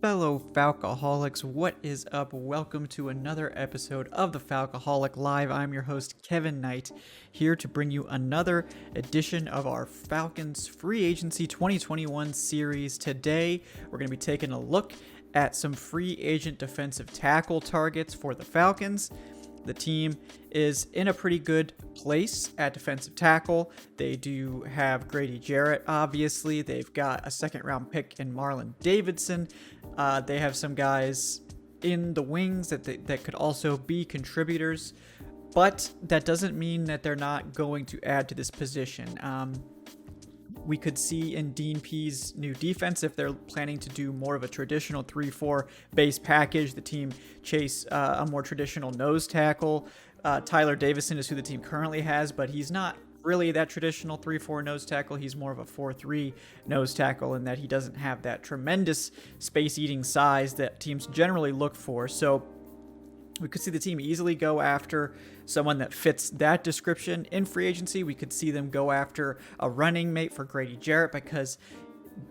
Fellow Falcoholics, what is up? Welcome to another episode of the Falcoholic Live. I'm your host, Kevin Knight, here to bring you another edition of our Falcons Free Agency 2021 series. Today, we're going to be taking a look at some free agent defensive tackle targets for the Falcons. The team is in a pretty good place at defensive tackle. They do have Grady Jarrett, obviously. They've got a second-round pick in Marlon Davidson. They have some guys in the wings that could also be contributors, but that doesn't mean that they're not going to add to this position. We could see in Dean Pees' new defense, if they're planning to do more of a traditional 3-4 base package, the team chase a more traditional nose tackle. Tyler Davison is who the team currently has, but he's not really that traditional 3-4 nose tackle. He's more of a 4-3 nose tackle in that he doesn't have that tremendous space-eating size that teams generally look for. So we could see the team easily go after someone that fits that description in free agency. We could see them go after a running mate for Grady Jarrett because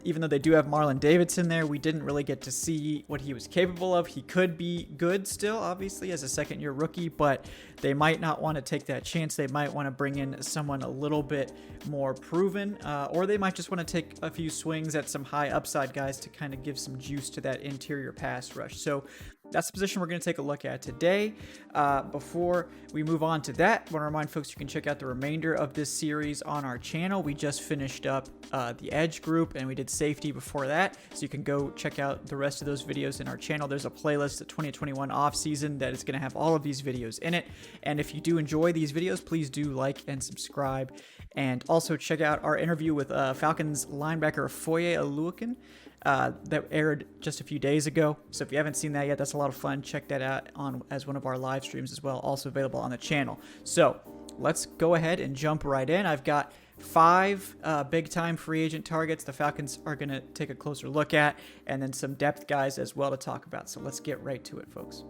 even though they do have Marlon Davidson there, we didn't really get to see what he was capable of. He could be good still, obviously, as a second-year rookie, but they might not want to take that chance. They might want to bring in someone a little bit more proven, or they might just want to take a few swings at some high upside guys to kind of give some juice to that interior pass rush. So that's the position we're going to take a look at today. Before we move on to that, I want to remind folks you can check out the remainder of this series on our channel. We just finished up the Edge group, and we did safety before that, so you can go check out the rest of those videos in our channel. There's a playlist, the 2021 offseason, that is going to have all of these videos in it. And if you do enjoy these videos, please do like and subscribe. And also check out our interview with Falcons linebacker Foye Oluokun. That aired just a few days ago. So if you haven't seen that yet, that's a lot of fun. Check that out as one of our live streams as well, also available on the channel. So let's go ahead and jump right in. I've got 5 big-time free agent targets the Falcons are going to take a closer look at, and then some depth guys as well to talk about. So let's get right to it, folks.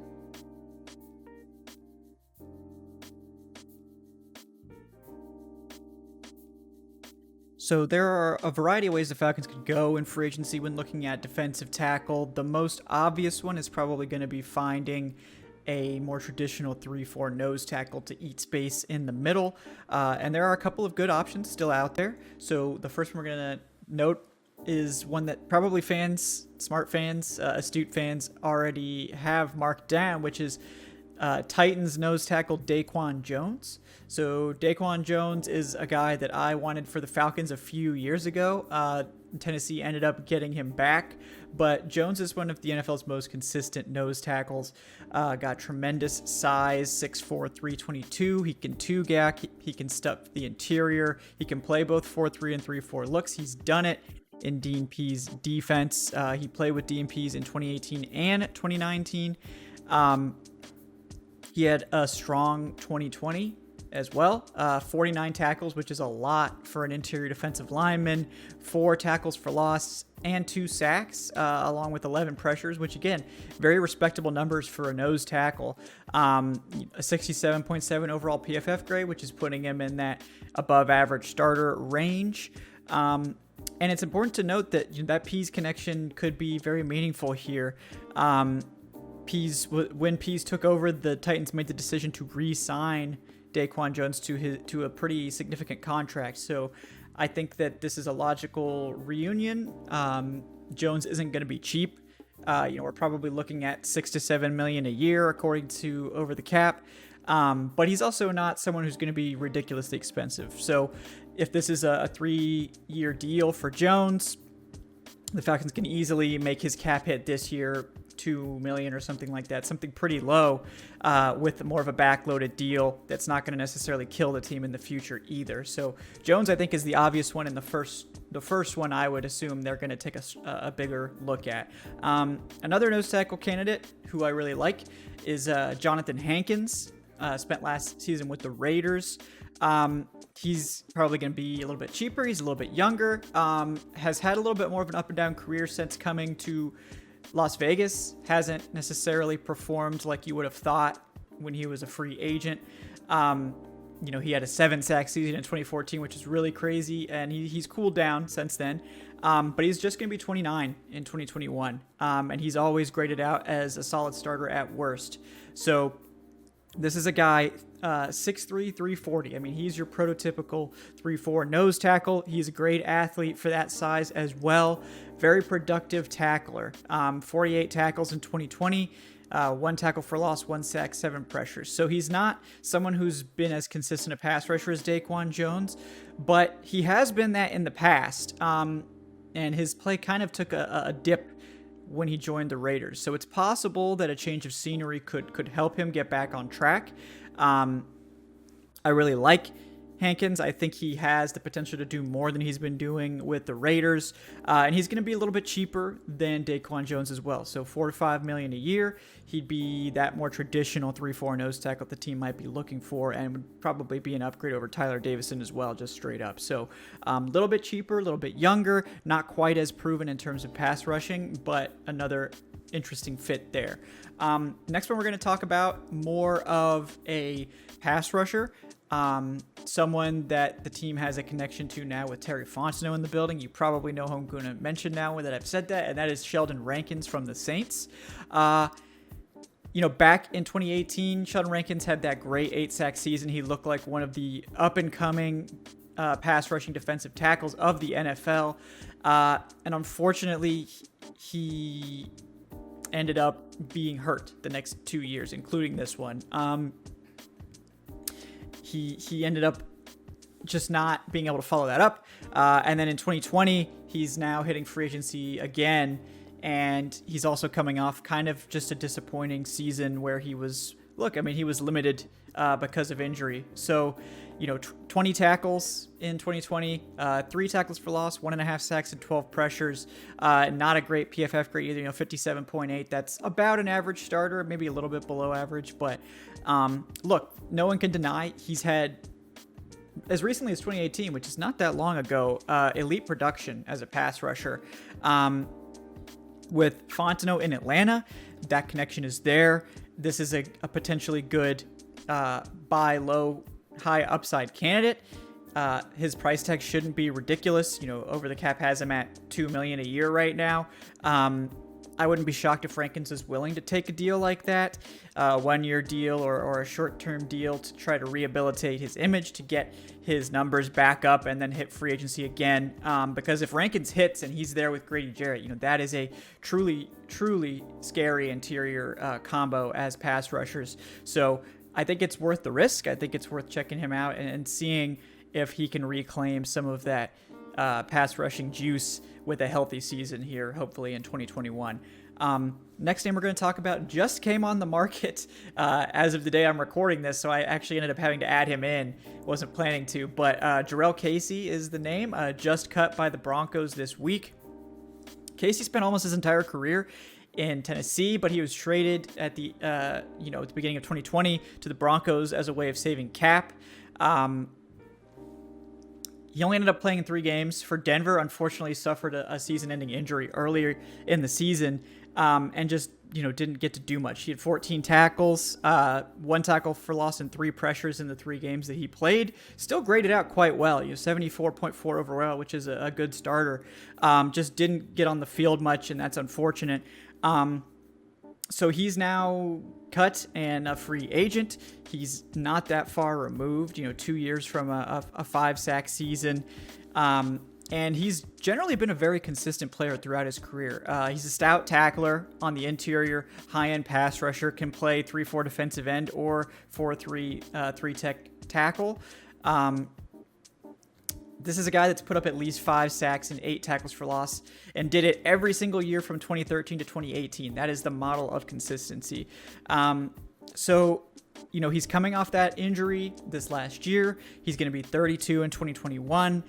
So there are a variety of ways the Falcons could go in free agency when looking at defensive tackle. The most obvious one is probably going to be finding a more traditional 3-4 nose tackle to eat space in the middle. And there are a couple of good options still out there. So the first one we're going to note is one that probably smart fans, astute fans already have marked down, which is Titans nose tackle DaQuan Jones. So DaQuan Jones is a guy that I wanted for the Falcons a few years ago. Tennessee ended up getting him back, but Jones is one of the NFL's most consistent nose tackles. Got tremendous size, 6'4", 322. He can two-gap. He can stuff the interior. He can play both 4-3 and 3-4 looks. He's done it in Dean Pees' defense. He played with Dean Pees in 2018 and 2019. He had a strong 2020 as well. 49 tackles, which is a lot for an interior defensive lineman. 4 tackles for loss and 2 sacks, along with 11 pressures, which again, very respectable numbers for a nose tackle. A 67.7 overall PFF grade, which is putting him in that above average starter range. And it's important to note that that Pees connection could be very meaningful here. When Pees took over, the Titans made the decision to re-sign DaQuan Jones to a pretty significant contract. So I think that this is a logical reunion. Jones isn't going to be cheap. We're probably looking at $6 to $7 million a year, according to Over the Cap. But he's also not someone who's going to be ridiculously expensive. So if this is a 3-year deal for Jones, the Falcons can easily make his cap hit this year $2 million or something like that, something pretty low, with more of a backloaded deal that's not going to necessarily kill the team in the future either. So Jones, I think, is the obvious one, and the first one I would assume they're going to take a bigger look at. Another nose tackle candidate who I really like is Jonathan Hankins. Spent last season with the Raiders. He's probably going to be a little bit cheaper. He's a little bit younger. Has had a little bit more of an up and down career since coming to Las Vegas. Hasn't necessarily performed like you would have thought when he was a free agent. He had a 7-sack season in 2014, which is really crazy, and he's cooled down since then. But he's just going to be 29 in 2021, and he's always graded out as a solid starter at worst. So this is a guy, 6'3", 340. I mean, he's your prototypical 3-4 nose tackle. He's a great athlete for that size as well. Very productive tackler. 48 tackles in 2020. 1 tackle for loss, 1 sack, 7 pressures. So he's not someone who's been as consistent a pass rusher as DaQuan Jones, but he has been that in the past. And his play kind of took a dip when he joined the Raiders. So it's possible that a change of scenery could help him get back on track. I really like Hankins. I think he has the potential to do more than he's been doing with the Raiders. And he's going to be a little bit cheaper than DaQuan Jones as well. So $4 to $5 million a year. He'd be that more traditional 3-4 nose tackle the team might be looking for, and would probably be an upgrade over Tyler Davison as well, just straight up. So a little bit cheaper, a little bit younger, not quite as proven in terms of pass rushing, but another interesting fit there. Next one, we're going to talk about more of a pass rusher. Someone that the team has a connection to now with Terry Fontenot in the building. You probably know who I'm going to mention now that I've said that, and that is Sheldon Rankins from the Saints. Back in 2018, Sheldon Rankins had that great 8-sack season. He looked like one of the up-and-coming pass rushing defensive tackles of the NFL. And unfortunately, he ended up being hurt the next 2 years, including this one. He ended up just not being able to follow that up. And then in 2020, he's now hitting free agency again. And he's also coming off kind of just a disappointing season where he was limited because of injury. So, 20 tackles in 2020, 3 tackles for loss, 1.5 sacks and 12 pressures. Not a great PFF grade either, 57.8. That's about an average starter, maybe a little bit below average. But look, no one can deny he's had, as recently as 2018, which is not that long ago, elite production as a pass rusher. With Fontenot in Atlanta, that connection is there. This is a potentially good buy low, high upside candidate. His price tag shouldn't be ridiculous. Over the cap has him at $2 million a year right now. I wouldn't be shocked if Rankins is willing to take a deal like that, 1-year deal or a short-term deal to try to rehabilitate his image, to get his numbers back up and then hit free agency again. Because if Rankins hits and he's there with Grady Jarrett, that is a truly, truly scary interior combo as pass rushers. So I think it's worth the risk. I think it's worth checking him out and seeing if he can reclaim some of that pass rushing juice with a healthy season here, hopefully in 2021. Next name we're going to talk about just came on the market as of the day I'm recording this, so I actually ended up having to add him in. Wasn't planning to, but Jarrell Casey is the name, just cut by the Broncos this week. Casey spent almost his entire career in Tennessee, but he was traded at the at the beginning of 2020 to the Broncos as a way of saving cap. He only ended up playing in 3 games for Denver. Unfortunately, suffered a season-ending injury earlier in the season, and just didn't get to do much. He had 14 tackles, 1 tackle for loss, and 3 pressures in the 3 games that he played. Still graded out quite well. 74.4 overall, which is a good starter. Just didn't get on the field much, and that's unfortunate. So he's now cut and a free agent. He's not that far removed, 2 years from a 5-sack season. And he's generally been a very consistent player throughout his career. He's a stout tackler on the interior, high-end pass rusher, can play 3-4 defensive end or 4-3 3-tech tackle. This is a guy that's put up at least 5 sacks and 8 tackles for loss and did it every single year from 2013 to 2018. That is the model of consistency. So he's coming off that injury this last year. He's going to be 32 in 2021.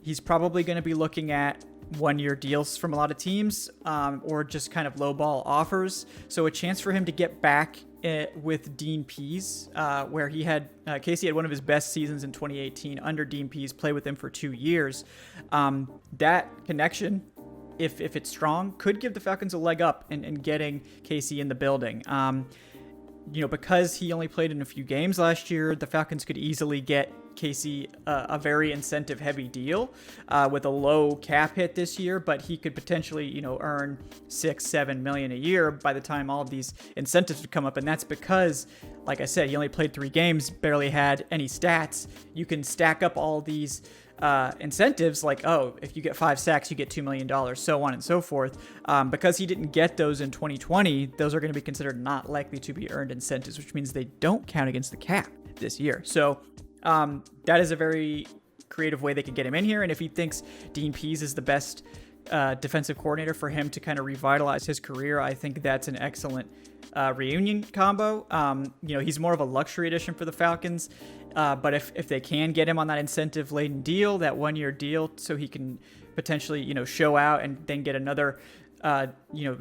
He's probably going to be looking at 1-year deals from a lot of teams, or just kind of lowball offers. So a chance for him to get back with Dean Pease, where he had Casey had one of his best seasons in 2018 under Dean Pease, play with him for 2 years. That connection, if it's strong, could give the Falcons a leg up in getting Casey in the building. because he only played in a few games last year, the Falcons could easily get Casey a very incentive-heavy deal with a low cap hit this year, but he could potentially, earn $6-7 million a year by the time all of these incentives would come up, and that's because, like I said, he only played 3 games, barely had any stats. You can stack up all these incentives, like, if you get 5 sacks, you get $2 million, so on and so forth. Because he didn't get those in 2020, those are going to be considered not likely to be earned incentives, which means they don't count against the cap this year. So that is a very creative way they can get him in here. And if he thinks Dean Pease is the best defensive coordinator for him to kind of revitalize his career, I think that's an excellent reunion combo. He's more of a luxury addition for the Falcons. But if they can get him on that incentive-laden deal, that 1-year deal, so he can potentially, show out and then get another,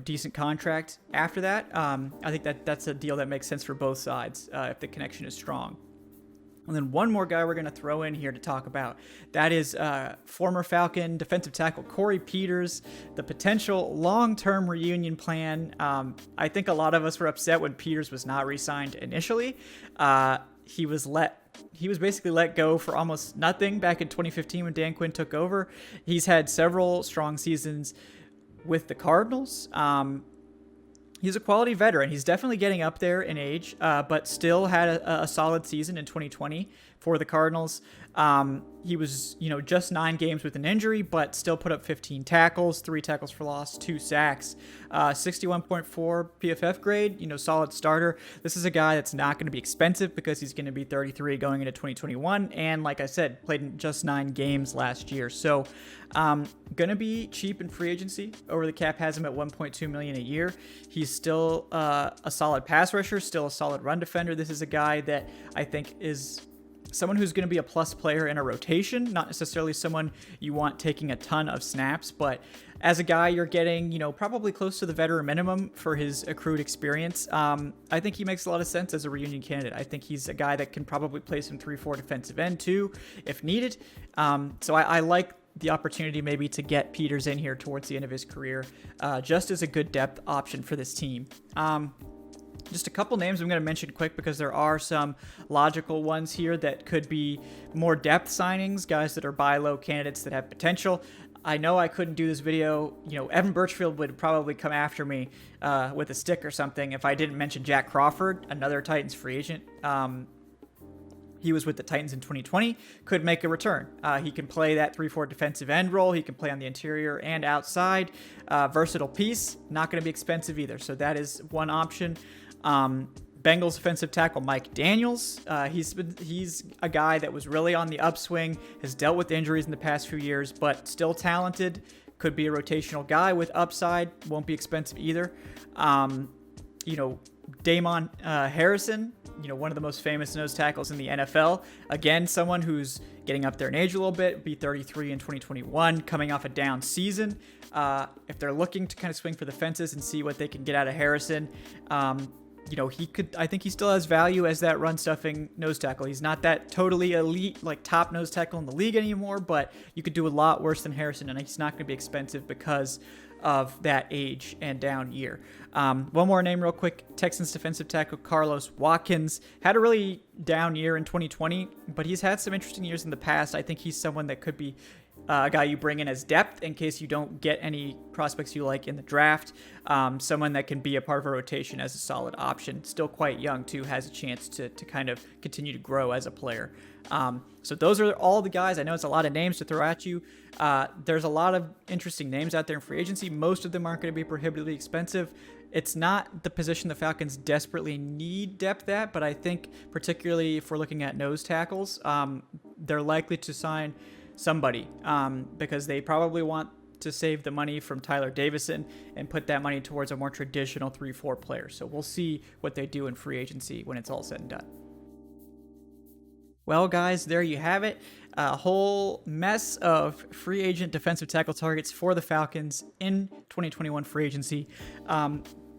decent contract after that, I think that's a deal that makes sense for both sides if the connection is strong. And then one more guy we're going to throw in here to talk about. That is former Falcon defensive tackle Corey Peters, the potential long-term reunion plan. I think a lot of us were upset when Peters was not re-signed initially. He was basically let go for almost nothing back in 2015 when Dan Quinn took over. He's had several strong seasons with the Cardinals. He's a quality veteran. He's definitely getting up there in age, but still had a solid season in 2020 for the Cardinals. He was, just 9 games with an injury, but still put up 15 tackles, 3 tackles for loss, 2 sacks, 61.4 PFF grade, solid starter. This is a guy that's not going to be expensive because he's going to be 33 going into 2021. And like I said, played in just 9 games last year. So going to be cheap in free agency. Over the cap has him at $1.2 million a year. He's still a solid pass rusher, still a solid run defender. This is a guy that I think is someone who's going to be a plus player in a rotation, not necessarily someone you want taking a ton of snaps, but as a guy you're getting, probably close to the veteran minimum for his accrued experience. I think he makes a lot of sense as a reunion candidate. I think he's a guy that can probably play some 3-4 defensive end too, if needed. So I like the opportunity maybe to get Peters in here towards the end of his career, just as a good depth option for this team. Just a couple names I'm going to mention quick because there are some logical ones here that could be more depth signings, guys that are buy low candidates that have potential. I know I couldn't do this video. Evan Birchfield would probably come after me with a stick or something if I didn't mention Jack Crawford, another Titans free agent. He was with the Titans in 2020, could make a return. He can play that 3-4 defensive end role. He can play on the interior and outside. Versatile piece, not going to be expensive either. So that is one option. Bengals offensive tackle Mike Daniels. He's a guy that was really on the upswing, has dealt with injuries in the past few years, but still talented. Could be a rotational guy with upside. Won't be expensive either. Damon Harrison, one of the most famous nose tackles in the NFL. Again, someone who's getting up there in age a little bit, be 33 in 2021, coming off a down season. If they're looking to kind of swing for the fences and see what they can get out of Harrison, I think he still has value as that run stuffing nose tackle. He's not that totally elite, like top nose tackle in the league anymore, but you could do a lot worse than Harrison, and he's not going to be expensive because of that age and down year. One more name real quick. Texans defensive tackle Carlos Watkins had a really down year in 2020, but he's had some interesting years in the past. I think he's someone that could be a guy you bring in as depth in case you don't get any prospects you like in the draft. Someone that can be a part of a rotation as a solid option. Still quite young too, has a chance to kind of continue to grow as a player. So those are all the guys. I know it's a lot of names to throw at you. There's a lot of interesting names out there in free agency. Most of them aren't going to be prohibitively expensive. It's not the position the Falcons desperately need depth at, but I think particularly if we're looking at nose tackles, they're likely to sign somebody because they probably want to save the money from Tyler Davison and put that money towards a more traditional 3-4 player. So we'll see what they do in free agency when it's all said and done. Well, guys, there you have it. A whole mess of free agent defensive tackle targets for the Falcons in 2021 free agency.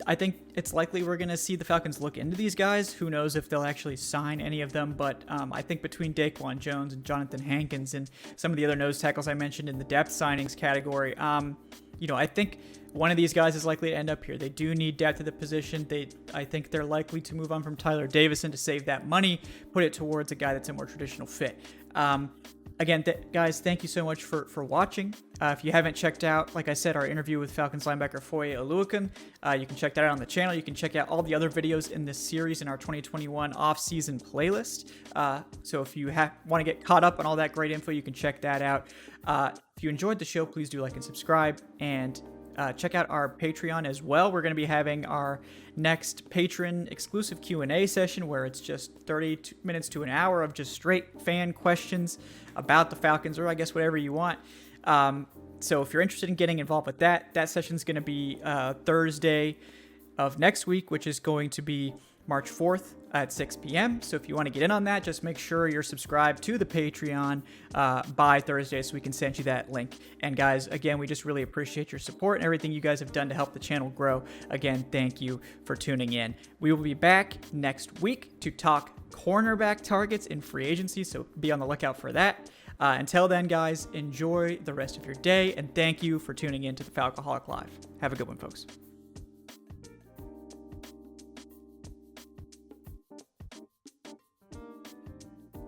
I think it's likely we're going to see the Falcons look into these guys. Who knows if they'll actually sign any of them, but I think between DaQuan Jones and Jonathan Hankins and some of the other nose tackles I mentioned in the depth signings category, I think one of these guys is likely to end up here. They do need depth at the position. I think they're likely to move on from Tyler Davison to save that money, put it towards a guy that's a more traditional fit. Again, guys, thank you so much for watching. If you haven't checked out, like I said, our interview with Falcons linebacker Foye Oluokun, you can check that out on the channel. You can check out all the other videos in this series in our 2021 off-season playlist. So if you want to get caught up on all that great info, you can check that out. If you enjoyed the show, please do like and subscribe, and check out our Patreon as well. We're going to be having our next patron exclusive Q&A session where it's just 30 minutes to an hour of just straight fan questions about the Falcons, or I guess whatever you want. So if you're interested in getting involved with that session's going to be Thursday of next week, which is going to be March 4th at 6 p.m. So if you want to get in on that, just make sure you're subscribed to the Patreon by Thursday so we can send you that link. And guys, again, we just really appreciate your support and everything you guys have done to help the channel grow. Again, thank you for tuning in. We will be back next week to talk cornerback targets in free agency, so be on the lookout for that. Until then, guys, enjoy the rest of your day, and thank you for tuning in to the Falcoholic Live. Have a good one, folks.